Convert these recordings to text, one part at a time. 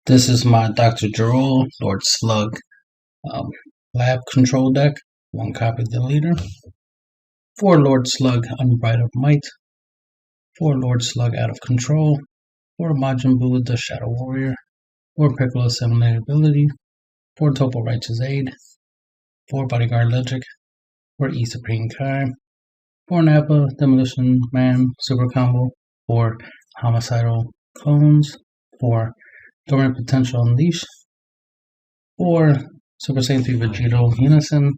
This is my Dr. Jarrell, Lord Slug lab control deck. One copy of the leader. 4 Lord Slug Unbridled Might. 4 Lord Slug Out of Control. 4 Majin Buu the Shadow Warrior. 4 Piccolo Assimilated Ability. 4 Topo Righteous Aid. 4 Bodyguard Logic. 4 E Supreme Kai. 4 Nappa Demolition Man Super Combo. 4 Homicidal Clones. 4 Dormant Potential Unleash. 4 Super Saiyan 3 Vegito Unison.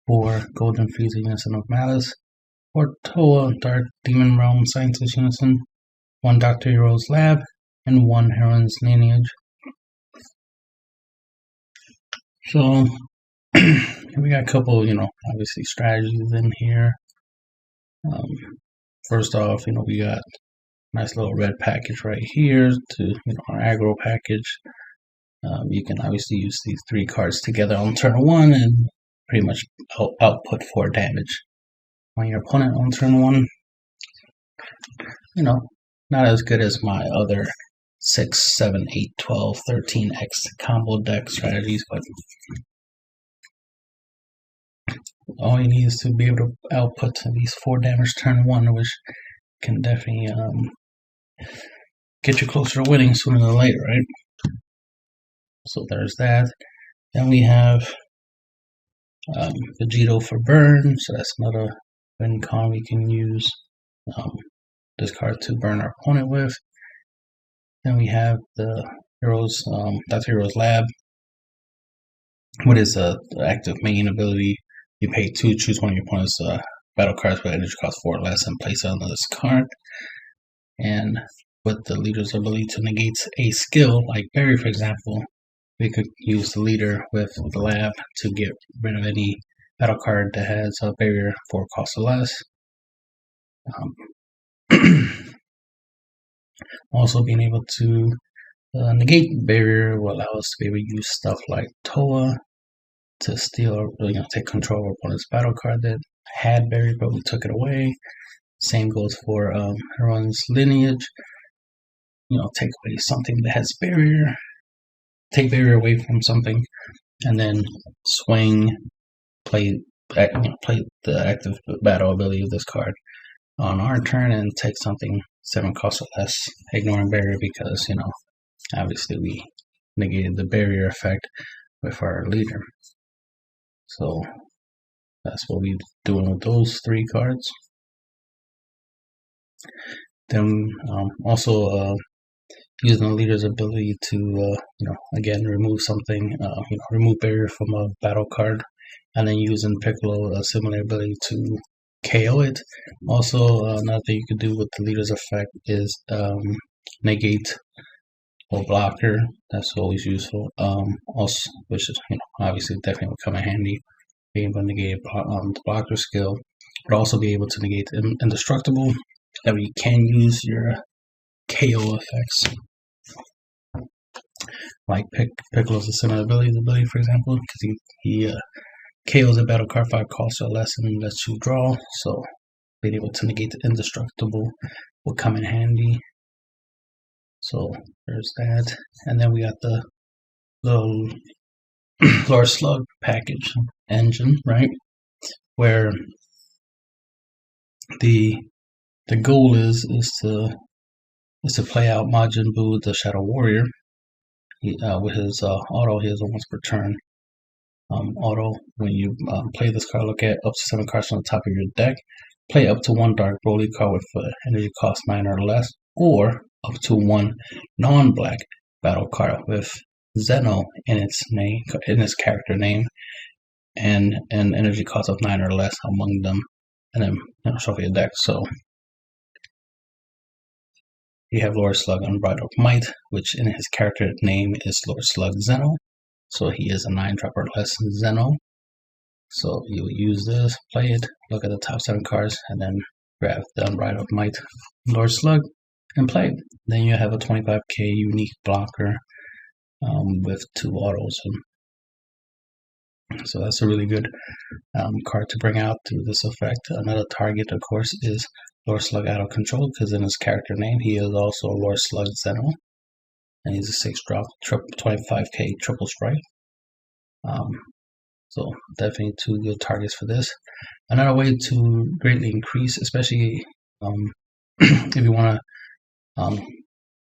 4 Golden Frieza Unison of Malice. 4 Toa Dark Demon Realm Scientist Unison. 1 Dr. Hero's Lab. And 1 Heron's Lineage. So, we got a couple, obviously strategies in here. First off, we got nice little red package right here to, our aggro package. You can obviously use these 3 cards together on turn 1 and pretty much output 4 damage on your opponent on turn 1. Not as good as my other 6, 7, 8, 12, 13x combo deck strategies, but all you need is to be able to output at least 4 damage turn 1, which can definitely get you closer to winning sooner than later, right? So there's that. Then we have Vegito for burn, so that's another win con we can use this card to burn our opponent with. Then we have the Heroes, Dr. Hero's Lab. What is the active main ability? You pay 2, choose one of your opponent's battle cards with energy cost 4 or less and place it on this card. And with the leader's ability to negate a skill, like Barrier for example, we could use the leader with the lab to get rid of any battle card that has a barrier 4 cost or less. Also being able to negate barrier will allow us to be able to use stuff like Toa to steal, take control of opponent's battle card that had barrier but we took it away. Same goes for Heron's Lineage. Take away something that has barrier, take barrier away from something, and then swing, play the active battle ability of this card on our turn and take something 7 cost or less, ignoring barrier because, obviously we negated the barrier effect with our leader. So that's what we're doing with those 3 cards. Then also using the leader's ability to, again, remove something, remove barrier from a battle card, and then using Piccolo Assimilated ability to KO it. Also, another thing you can do with the leader's effect is negate or blocker. That's always useful. Also, which is obviously definitely will come in handy. Being able to negate the blocker skill, but also be able to negate indestructible. That way you can use your KO effects, like Piccolo's Assimilated ability, for example, because he KOs a battle card 5 costs or less and lets you draw. So being able to negate the indestructible will come in handy. So there's that, and then we got the little Lord Slug package engine, right? Where the goal is to play out Majin Buu the Shadow Warrior. With his auto, he has a once per turn auto. When you play this card, look at up to 7 cards on the top of your deck. Play up to 1 Dark Broly card with energy cost 9 or less, or up to 1 non-black battle card with Zeno in its character name, and an energy cost of 9 or less among them, and then shuffle your deck. So you have Lord Slug Unbridled Might, which in his character name is Lord Slug Zeno. So he is a 9-drop or less Zeno. So you will use this, play it, look at the top 7 cards, and then grab the Unbridled Might Lord Slug and play. Then you have a 25k unique blocker with 2 autos. So that's a really good card to bring out through this effect. Another target, of course, is Lord Slug Out of Control, because in his character name, he is also Lord Slug Zeno. and he's a 6-drop, 25k triple strike. So definitely 2 good targets for this. Another way to greatly increase, especially if you want to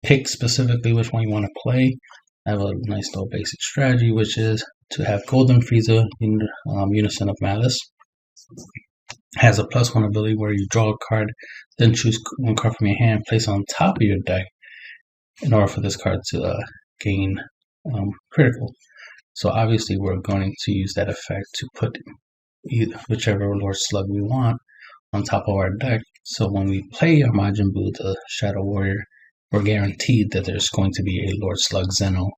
pick specifically which one you want to play, I have a nice little basic strategy, which is to have Golden Frieza in Unison of Malice. Has a +1 ability where you draw a card, then choose 1 card from your hand, place on top of your deck in order for this card to gain critical. So obviously we're going to use that effect to put whichever Lord Slug we want on top of our deck. So when we play our Majin Buu, the Shadow Warrior, we're guaranteed that there's going to be a Lord Slug Zeno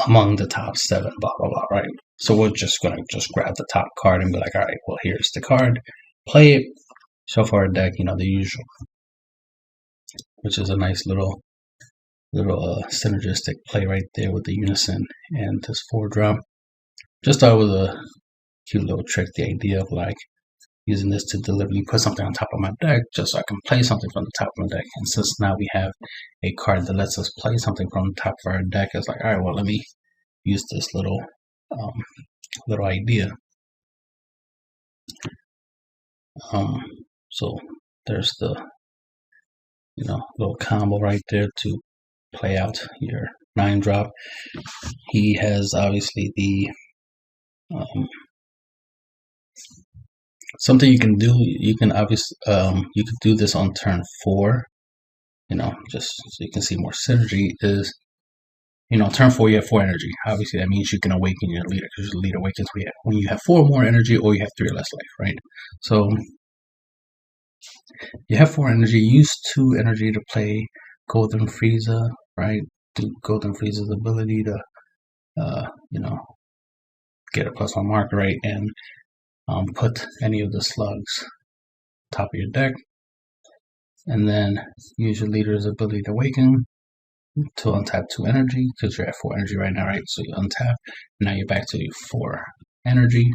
among the top 7, blah, blah, blah, right? So we're just going to grab the top card and be like, all right, well, here's the card. Play it, shuffle our deck, the usual. Which is a nice little synergistic play right there with the Unison and this 4-drop. Just thought it was a cute little trick, the idea of like using this to deliberately put something on top of my deck just so I can play something from the top of my deck. And since now we have a card that lets us play something from the top of our deck, it's like, all right, well, let me use this little idea. So there's the little combo right there to play out your 9-drop. He has obviously the something you can do. You can obviously you could do this on turn 4. Just so you can see more synergy is. Turn 4 you have 4 energy. Obviously that means you can awaken your leader because your leader awakens when you have 4 more energy or you have 3 or less life, right? So you have 4 energy. Use 2 energy to play Golden Frieza, right? Do Golden Frieza's ability to, get a +1 marker, right? And put any of the slugs top of your deck. And then use your leader's ability to awaken to untap 2 energy because you're at 4 energy right now, right? So you untap. Now you're back to 4 energy.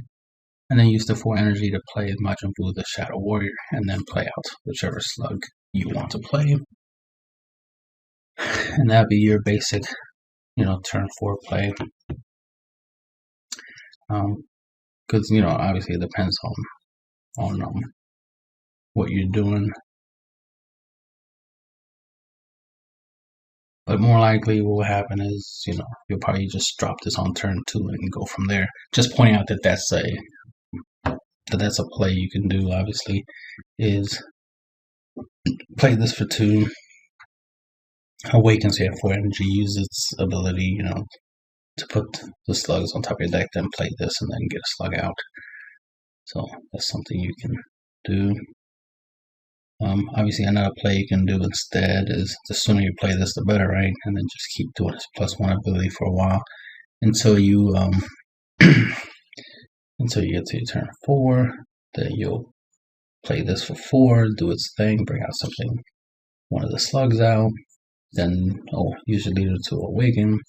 And then use the 4 energy to play Majin Buu, the Shadow Warrior, and then play out whichever slug you want to play. And that'd be your basic, turn 4 play. Because obviously it depends on what you're doing. But more likely what will happen is, you'll probably just drop this on turn 2 and go from there. Just pointing out that that's a play you can do, obviously, is play this for 2, awaken so you have 4 energy, use its ability, to put the slugs on top of your deck, then play this and then get a slug out. So that's something you can do. Obviously another play you can do instead is the sooner you play this the better, right? And then just keep doing this +1 ability for a while until you until you get to your turn 4. Then you'll play this for 4, do its thing, bring out something, one of the slugs out, then use your leader to awaken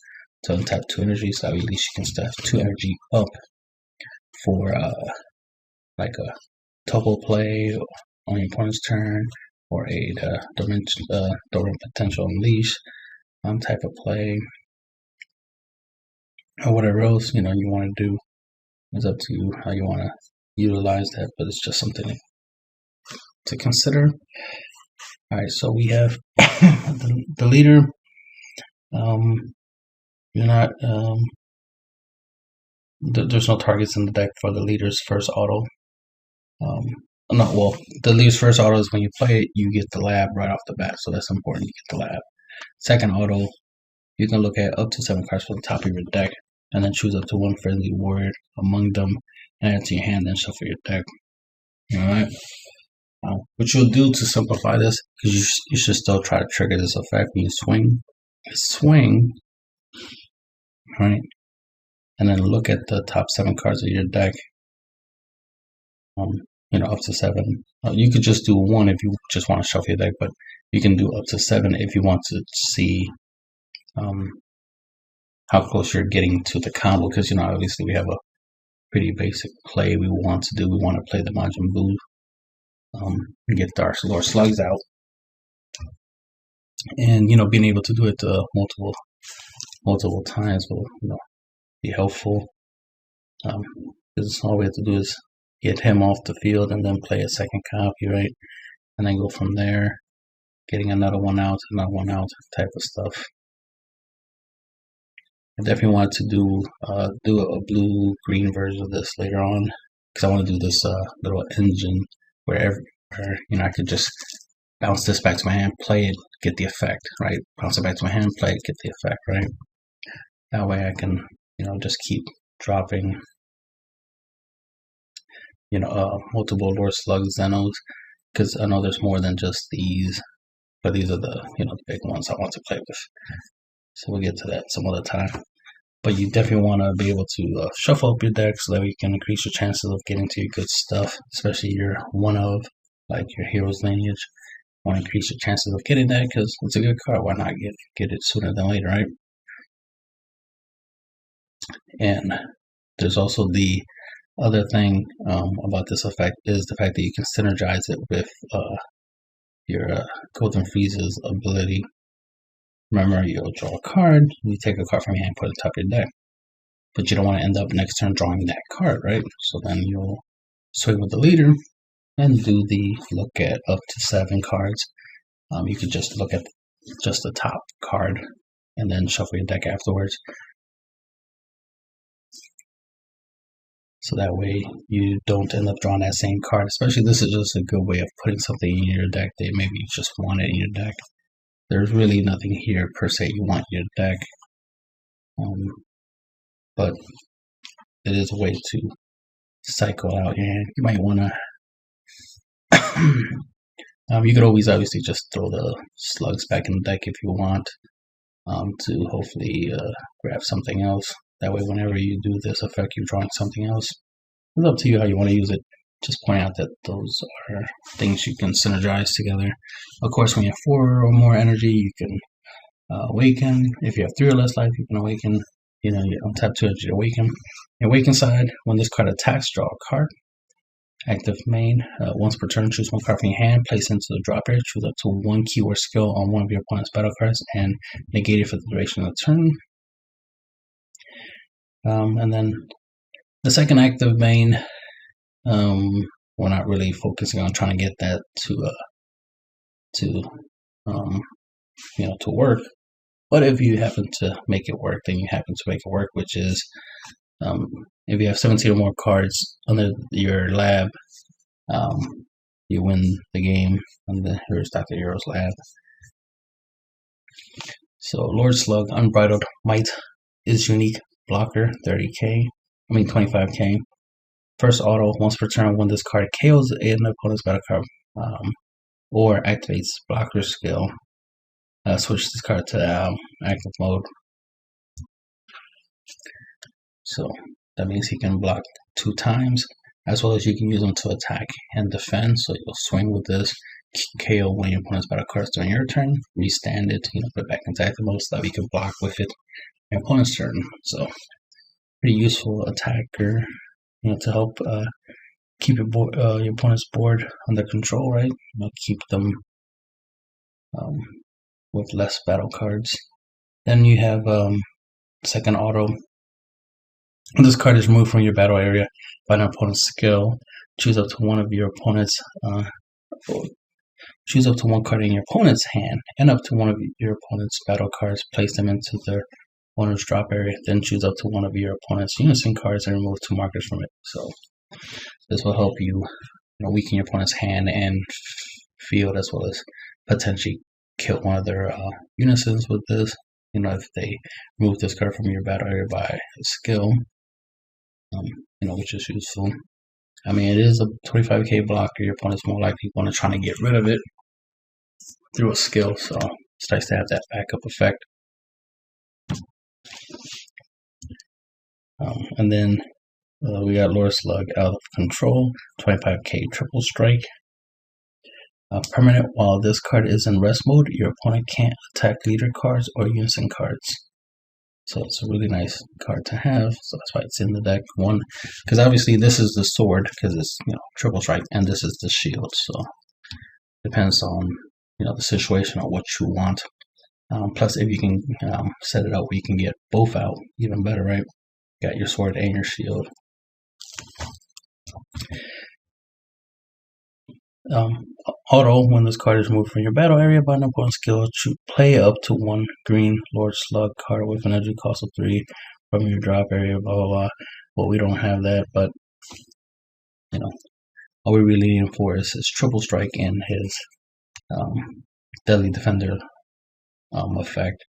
to untap 2 energy, so at least you can stack 2 energy up for like a toggle play on your opponent's turn, or a Dormant Potential Unleash type of play, or whatever else you want to do. It's up to you how you want to utilize that, but it's just something to consider. All right, so we have the leader. You're not there's no targets in the deck for the leader's first auto. The leader's first auto is when you play it, you get the lab right off the bat, so that's important. You get the lab. Second auto, you can look at up to 7 cards from the top of your deck, and then choose up to 1 friendly warrior among them, and add it to your hand, then shuffle your deck. Alright. What you'll do to simplify this, because you should still try to trigger this effect when you swing, right? And then look at the top 7 cards of your deck. Up to 7. You could just do 1 if you just want to shuffle your deck, but you can do up to 7 if you want to see how close you're getting to the combo. Because obviously we have a pretty basic play we want to do. We want to play the Majin Buu and get our Lord Slugs out. and being able to do it multiple times will be helpful. Because all we have to do is get him off the field and then play a second copy, right? And then go from there, getting another one out type of stuff. I definitely want to do a blue-green version of this later on, because I want to do this little engine where I could just bounce this back to my hand, play it, get the effect, right? Bounce it back to my hand, play it, get the effect, right? That way I can, just keep dropping, multiple Lord Slug Zenos, because I know there's more than just these, but these are the, the big ones I want to play with. So we'll get to that some other time. But you definitely want to be able to shuffle up your deck so that you can increase your chances of getting to your good stuff, especially your one of, like your Hero's Lineage. Want to increase your chances of getting that because it's a good card. Why not get it sooner than later, right? And there's also the other thing about this effect is the fact that you can synergize it with your Golden Freeze's ability. Remember, you'll draw a card, you take a card from your hand, put it on top of your deck. But you don't want to end up next turn drawing that card, right? So then you'll swing with the leader and do the look at up to 7 cards. You could just look at just the top card and then shuffle your deck afterwards. So that way you don't end up drawing that same card. Especially this is just a good way of putting something in your deck that maybe you just want it in your deck. There's really nothing here per se you want in your deck. But it is a way to cycle out your hand. You might want to you could always obviously just throw the slugs back in the deck if you want to hopefully grab something else. That way whenever you do this effect, you're drawing something else. It's up to you how you want to use it. Just point out that those are things you can synergize together. Of course, when you have 4 or more energy, you can awaken. If you have 3 or less life, you can awaken. You untap 2 energy to awaken. The awaken side, when this card attacks, draw a card. Active main, once per turn, choose 1 card from your hand, place into the drop area, choose up to 1 keyword skill on one of your opponent's battle cards, and negate it for the duration of the turn. And then the second active main, we're not really focusing on trying to get that to work. But if you happen to make it work, then you happen to make it work, which is if you have 17 or more cards under your lab, you win the game. And here's Dr. Uiro's lab. So Lord Slug, Unbridled Might is unique blocker, 25k. First auto, once per turn, when this card KOs an opponent's battle card or activates blocker skill, switch this card to active mode. So that means he can block 2 times, as well as you can use him to attack and defend. So you'll swing with this, KO one of your opponent's battle cards during your turn, restand it, put it back into active mode so that you can block with it your opponent's turn. So pretty useful attacker, to help keep your opponent's board under control, right? Keep them with less battle cards. Then you have second auto. This card is removed from your battle area by an opponent's skill. Choose up to one of your opponent's choose up to 1 card in your opponent's hand and up to one of your opponent's battle cards. Place them into their owner's drop area. Then choose up to one of your opponent's unison cards and remove 2 markers from it. So this will help you, weaken your opponent's hand and field, as well as potentially kill one of their unisons with this. If they remove this card from your battle area by a skill, which is useful. I mean, it is a 25k blocker. Your opponent's more likely going to try to get rid of it through a skill, so it's nice to have that backup effect. And then we got Lord Slug, Out of Control, 25k triple strike. Permanent, while this card is in rest mode, your opponent can't attack leader cards or unison cards. So it's a really nice card to have. So that's why it's in the deck. One, because obviously this is the sword, because it's triple strike, and this is the shield. So depends on the situation or what you want. Plus, if you can set it up where you can get both out, even better, right? Got your sword and your shield. Auto, when this card is removed from your battle area by an opponent's skill, play up to 1 green Lord Slug card with an energy cost of 3 from your drop area, blah, blah, blah. Well, we don't have that, but, you know, all we're really needing for is his triple strike and his Deadly Defender effect,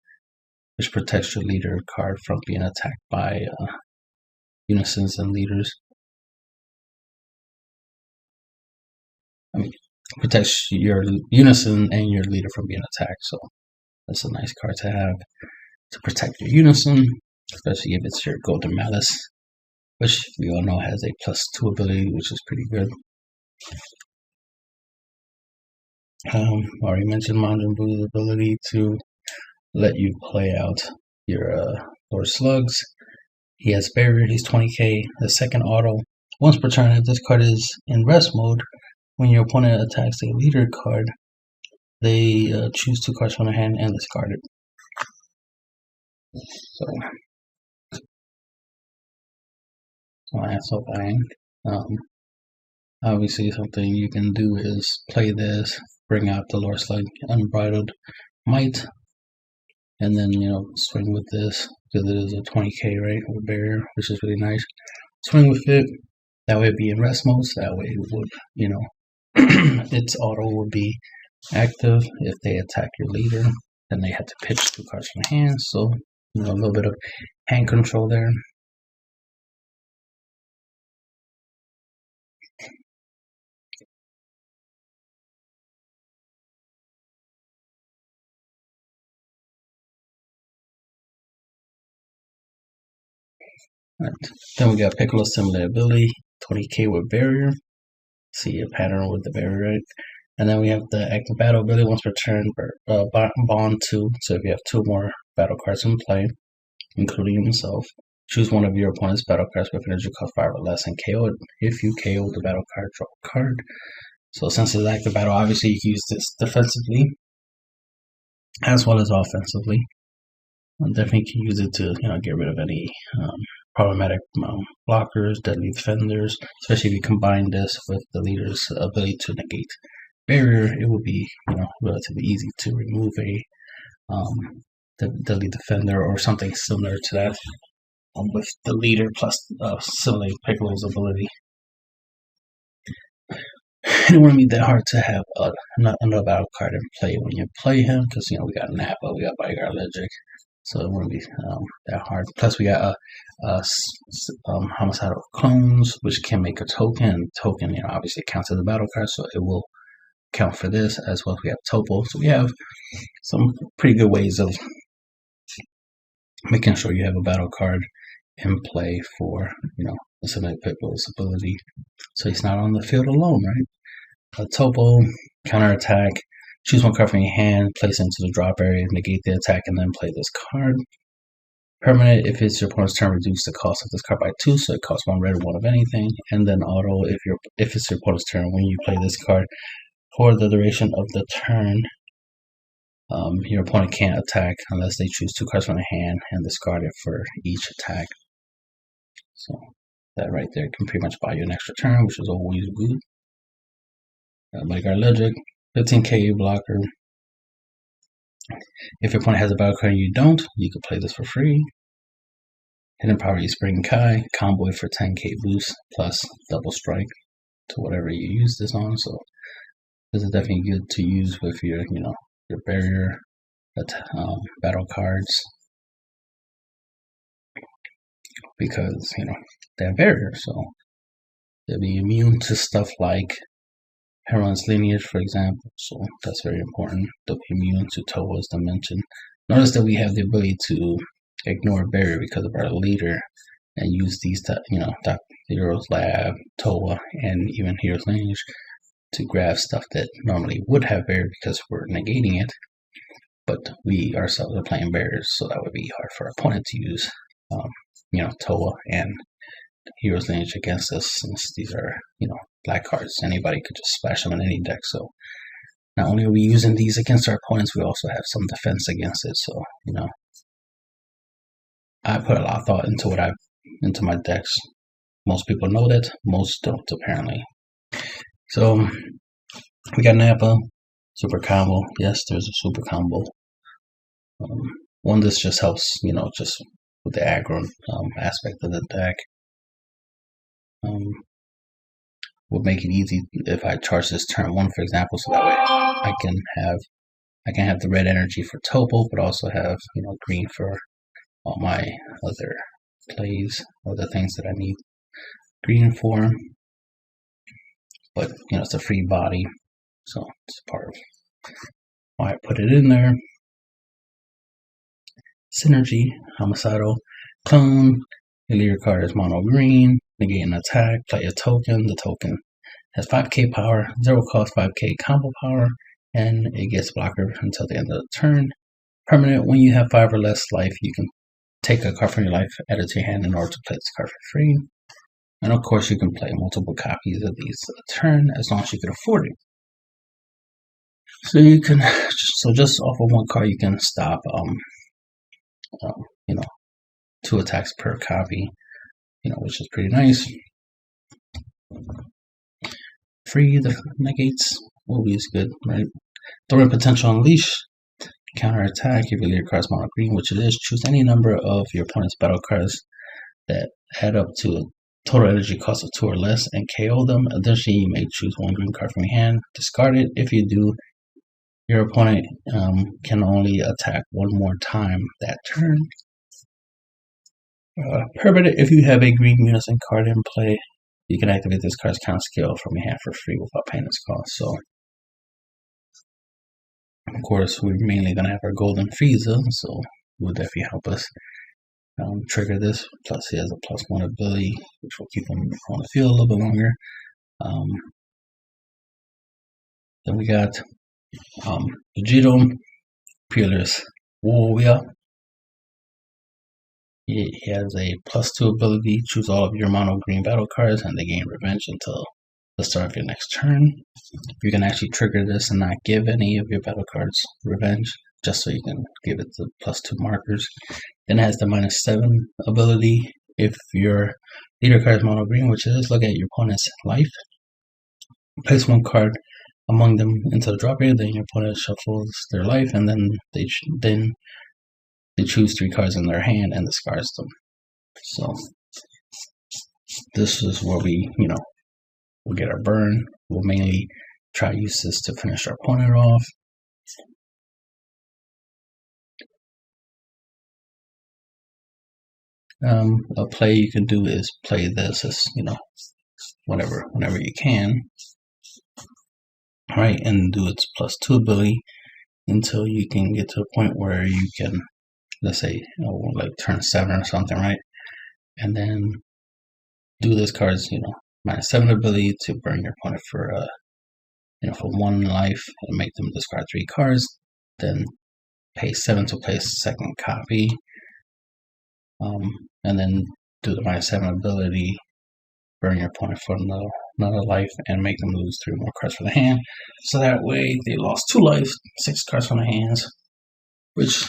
which protects your leader card from being attacked by unisons and leaders. I mean, protects your unison and your leader from being attacked, so that's a nice card to have to protect your unison, especially if it's your Golden Malice, which we all know has a +2 ability, which is pretty good. Already mentioned Mandarin Blue's ability to let you play out your Lord Slugs. He has Barrier, he's 20k, the second auto. Once per turn, if this card is in rest mode, when your opponent attacks a leader card, they choose 2 cards from their hand and discard it. So that's so bang. Obviously, something you can do is play this, bring out the Lord Slug Unbridled Might, and then, you know, swing with this, because it is a 20k, right, with Barrier, which is really nice. Swing with it, that way it'd be in rest mode, so that way it would, you know, its auto would be active. If they attack your leader, then they have to pitch 2 cards from hand, so, you know, a little bit of hand control there. Right. Then we got Piccolo Similar Ability, 20k with Barrier. See a pattern with the Barrier, right? And then we have the Active Battle ability, once per turn, bond 2. So if you have 2 more battle cards in play, including himself, choose one of your opponent's battle cards with energy cost 5 or less and KO it. If you KO the battle card, draw a card. So since it's Active Battle, obviously you can use this defensively as well as offensively. Definitely can use it to, you know, get rid of any problematic blockers, deadly defenders, especially if you combine this with the leader's ability to negate Barrier. It would be, you know, relatively easy to remove a deadly defender or something similar to that with the leader plus similarly Piccolo's ability. It wouldn't be that hard to have another battle card in play when you play him, because, you know, we got Nappa, we got Bodyguard Logic, so it wouldn't be that hard. Plus, we got Homicidal Clones, which can make a token. Token, you know, obviously counts as a battle card, so it will count for this, as well as we have Topo. So we have some pretty good ways of making sure you have a battle card in play for, you know, the Similar Piccolo's ability, so he's not on the field alone, right? Topo, counterattack, choose 1 card from your hand, place it into the drop area, negate the attack, and then play this card. Permanent, if it's your opponent's turn, reduce the cost of this card by 2, so it costs 1 red or 1 of anything. And then auto, if it's your opponent's turn, when you play this card, for the duration of the turn, your opponent can't attack unless they choose 2 cards from their hand and discard it for each attack. So that right there can pretty much buy you an extra turn, which is always good. Bodyguard Logic, 15k blocker. If your opponent has a battle card and you don't, you can play this for free. Hidden Power Spring Kai, combo it for 10k boost plus double strike to whatever you use this on. So this is definitely good to use with your, you know, your Barrier battle cards, because, you know, they have Barrier, so they'll be immune to stuff like Heron's Lineage, for example, so that's very important. They'll be immune to Towa's Dimension. Notice that we have the ability to ignore Barrier because of our leader and use these, you know, Hero's Lab, Towa, and even Hero's Lineage to grab stuff that normally would have Barrier because we're negating it, but we ourselves are playing Barriers, so that would be hard for our opponent to use, you know, Towa and Hero's Lineage against us, since these are, you know, black cards. Anybody could just splash them in any deck, so not only are we using these against our opponents, we also have some defense against it. So, you know, I put a lot of thought into into my decks. Most people know that, most don't apparently. So we got Nappa, super combo. Yes, there's a super combo. One, this just helps, you know, just with the aggro aspect of the deck. Would make it easy if I charge this turn 1, for example, so that way I can have the red energy for Topo, but also have, you know, green for all my other plays or the things that I need green for. But you know, it's a free body, so it's part of why I put it in there. Synergy, Homicidal, Clone. You leave your card as mono green. Negate an attack. Play a token. The token has 5k power, 0 cost, 5k combo power, and it gets blocker until the end of the turn. Permanent, when you have 5 or less life, you can take a card from your life, add it to your hand in order to play this card for free. And of course, you can play multiple copies of these a turn as long as you can afford it. So you can, just off of one card, you can stop, you know, 2 attacks per copy, you know, which is pretty nice. Free the negates, always good, right? Throwing potential unleash, counter attack. If you leave your cards mono green, which it is, choose any number of your opponent's battle cards that add up to a total energy cost of 2 or less and KO them. Additionally, you may choose 1 green card from your hand, discard it. If you do, your opponent can only attack 1 more time that turn. Permanent, if you have a green unison card in play, you can activate this card's count skill from your hand for free without paying its cost. So, of course, we're mainly going to have our golden Frieza, so it will definitely help us trigger this. Plus, he has a +1 ability, which will keep him on the field a little bit longer. Then we got Vegito, Peerless Warrior. He has a +2 ability. Choose all of your mono green battle cards and they gain revenge until the start of your next turn. You can actually trigger this and not give any of your battle cards revenge, just so you can give it the +2 markers. Then it has the -7 ability. If your leader card is mono green, which it is, look at your opponent's life. Place 1 card among them into the drop area, then your opponent shuffles their life, and then they choose 3 cards in their hand and discards them. So this is where we, you know, we'll get our burn. We'll mainly try to use this to finish our opponent off. A play you can do is play this as, you know, whenever you can. Right, and do its +2 ability until you can get to a point where you can, let's say, you know, like turn 7 or something, right? And then do this card's, you know, -7 ability to burn your opponent for, you know, for 1 life and make them discard 3 cards. Then pay 7 to place a second copy. And then do the -7 ability, burn your opponent for another life, and make them lose 3 more cards from the hand. So that way they lost 2 life, 6 cards from the hands, which,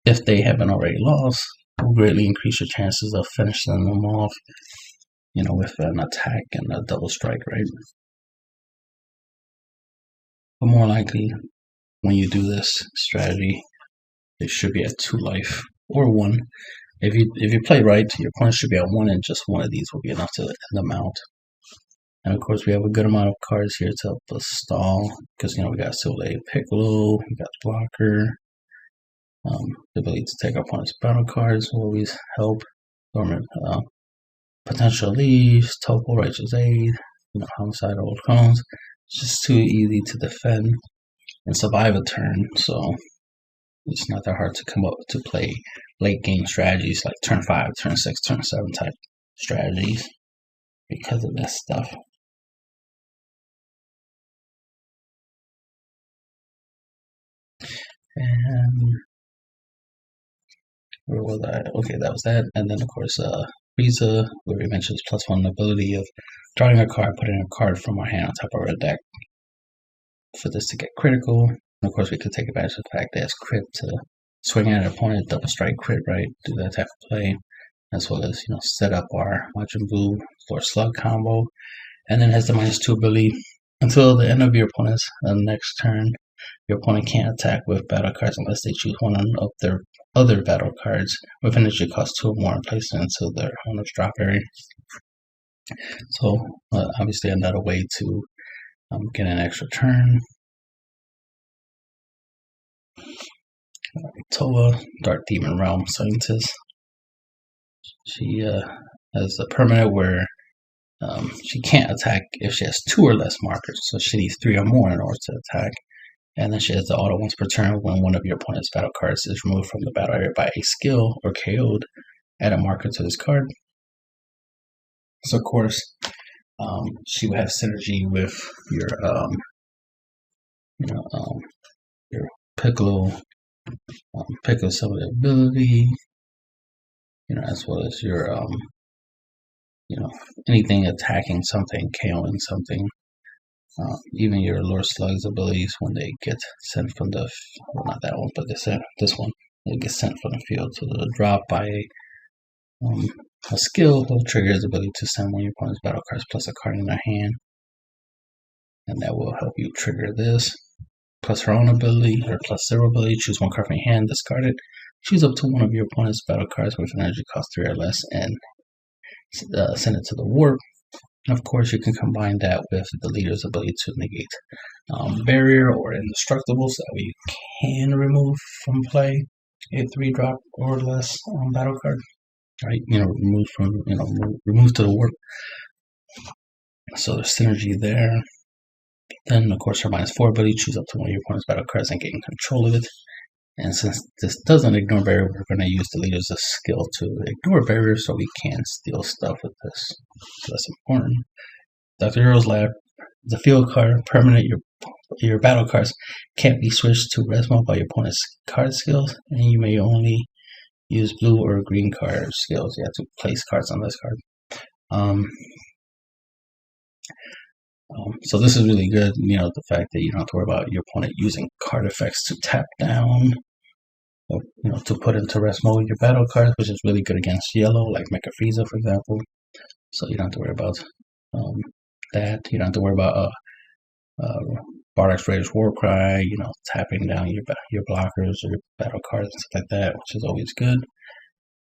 if they haven't already lost, will greatly increase your chances of finishing them off, you know, with an attack and a double strike, right? But more likely, when you do this strategy, it should be at 2 life or 1. If you play right, your opponent should be at 1, and just 1 of these will be enough to end them out. And of course, we have a good amount of cards here to help us stall, because, you know, we got Soleil Piccolo, we got Blocker, the ability to take our opponent's battle cards will always help. Potential Leaves, Topo, Righteous Aid, you know, Homicidal Old Clones. It's just too easy to defend and survive a turn, so it's not that hard to come up to play late game strategies like turn 5, turn 6, turn 7 type strategies because of this stuff. And where was I? Okay, that was that. And then of course Frieza, where we mentioned +1 ability of drawing a card, putting a card from our hand on top of our deck. for this to get critical. And of course, we could take advantage of the fact that it's crit to swing at an opponent, double strike crit, right? Do that type of play, as well as set up our Majin Buu Lord Slug combo, and then has the -2 ability until the end of your opponent's next turn. Your opponent can't attack with battle cards unless they choose one of their other battle cards with energy cost 2 or more and place it into their owner's drop area. So obviously another way to get an extra turn. Toa, Dark Demon Realm Scientist. She has a permanent where she can't attack if she has 2 or less markers, so she needs 3 or more in order to attack. And then she has the auto once per turn when one of your opponent's battle cards is removed from the battle area by a skill or KO'd. Add a marker to this card. So of course, she would have synergy with your your Piccolo, Piccolo some of the ability, as well as your anything attacking something, KOing something. Even your Lord Slug's abilities when they get sent from the, well, not that one, but this one, they get sent from the field to the drop by a skill will trigger his ability to send one of your opponent's battle cards plus a card in their hand, and that will help you trigger this. Plus her own ability, or plus 0 ability, choose one card from your hand, discard it, choose up to one of your opponent's battle cards with an energy cost 3 or less, and send it to the warp. Of course, you can combine that with the leader's ability to negate barrier or indestructible, so that way you can remove from play a 3-drop or less battle card, right? Remove from remove to the warp. So there's synergy there. Then, of course, her -4 ability, choose up to one of your opponent's battle cards and gain control of it. And since this doesn't ignore barrier, we're going to use the leader's skill to ignore barrier so we can steal stuff with this. So that's important. Dr. Uiro's Lab, the field card, permanent, your battle cards can't be switched to Resmo by your opponent's card skills, and you may only use blue or green card skills. You have to place cards on this card. So this is really good, the fact that you don't have to worry about your opponent using card effects to tap down, or, to put into rest mode your battle cards, which is really good against yellow, like Mecha Frieza, for example. So you don't have to worry about that. You don't have to worry about Bardak's Raider's Warcry, tapping down your blockers or your battle cards and stuff like that, which is always good.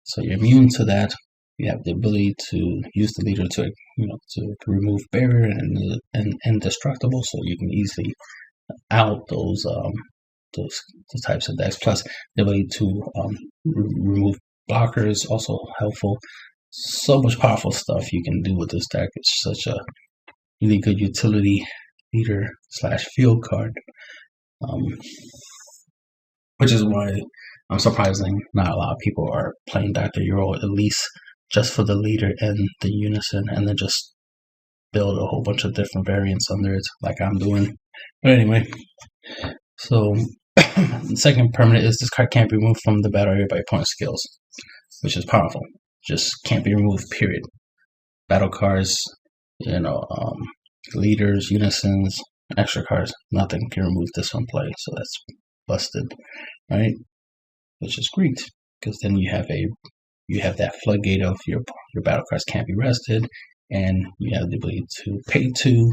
So you're immune to that. You have the ability to use the leader to remove barrier and indestructible, so you can easily out those types of decks. Plus, the ability to remove blockers also helpful. So much powerful stuff you can do with this deck. It's such a really good utility leader / field card, which is why I'm surprising not a lot of people are playing Dr. Uiro, at least just for the leader and the unison, and then just build a whole bunch of different variants under it, like I'm doing. But anyway, so the second permanent is this card can't be removed from the battle area by opponent skills, which is powerful. Just can't be removed, period. Battle cards, leaders, unisons, extra cards, nothing can remove this from play, so that's busted, right? Which is great, because then you have that floodgate of your battle cards can't be rested, and you have the ability to pay 2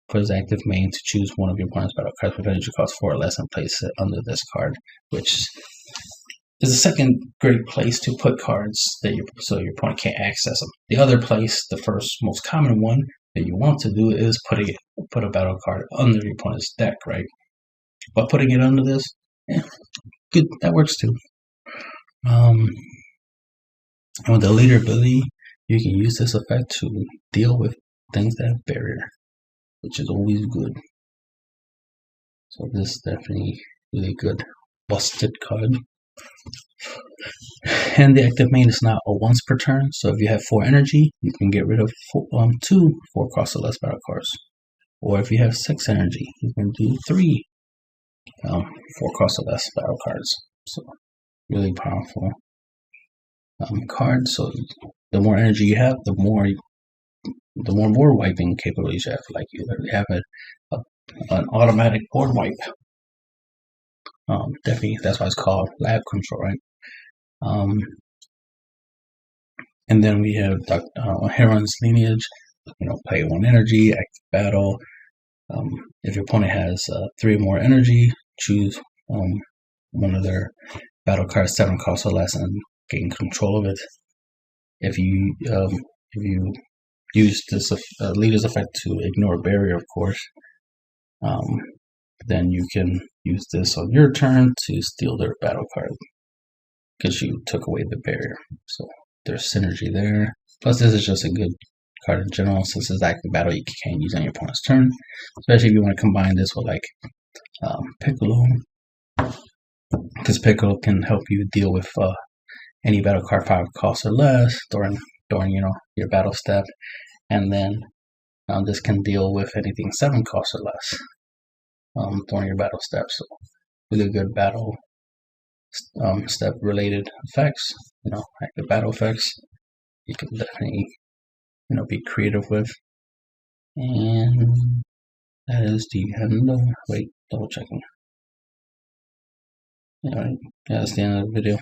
for his active main to choose one of your opponent's battle cards with energy cost 4 or less and place it under this card, which is the second great place to put cards so your opponent can't access them. The other place, the first most common one that you want to do, is put a battle card under your opponent's deck, right? But putting it under this, good, that works too. And with the leader ability, you can use this effect to deal with things that have barrier, which is always good. So this is definitely really good busted card. And the active main is now a once per turn, so if you have 4 energy, you can get rid of 2 4 cost or less battle cards. Or if you have 6 energy, you can do 3 4 cost or less battle cards. So really powerful card. So the more energy you have, the more war wiping capabilities you have. Like you literally have a an automatic board wipe. Definitely, that's why it's called lab control, right? And then we have Heron's Lineage. Pay 1 energy, active battle. If your opponent has 3 more energy, choose one of their battle cards, 7 costs or less, and gain control of it. If you use this leader's effect to ignore a barrier, of course, then you can use this on your turn to steal their battle card because you took away the barrier. So there's synergy there. Plus, this is just a good card in general. Since it's active battle, you can't use on your opponent's turn, especially if you want to combine this with like Piccolo, because Piccolo can help you deal with any battle card 5 costs or less during your battle step, and then this can deal with anything 7 costs or less during your battle step. So really good battle step related effects, active battle effects. You can definitely be creative with. And that is the end of, wait, double checking. Alright, yeah, that's the end of the video.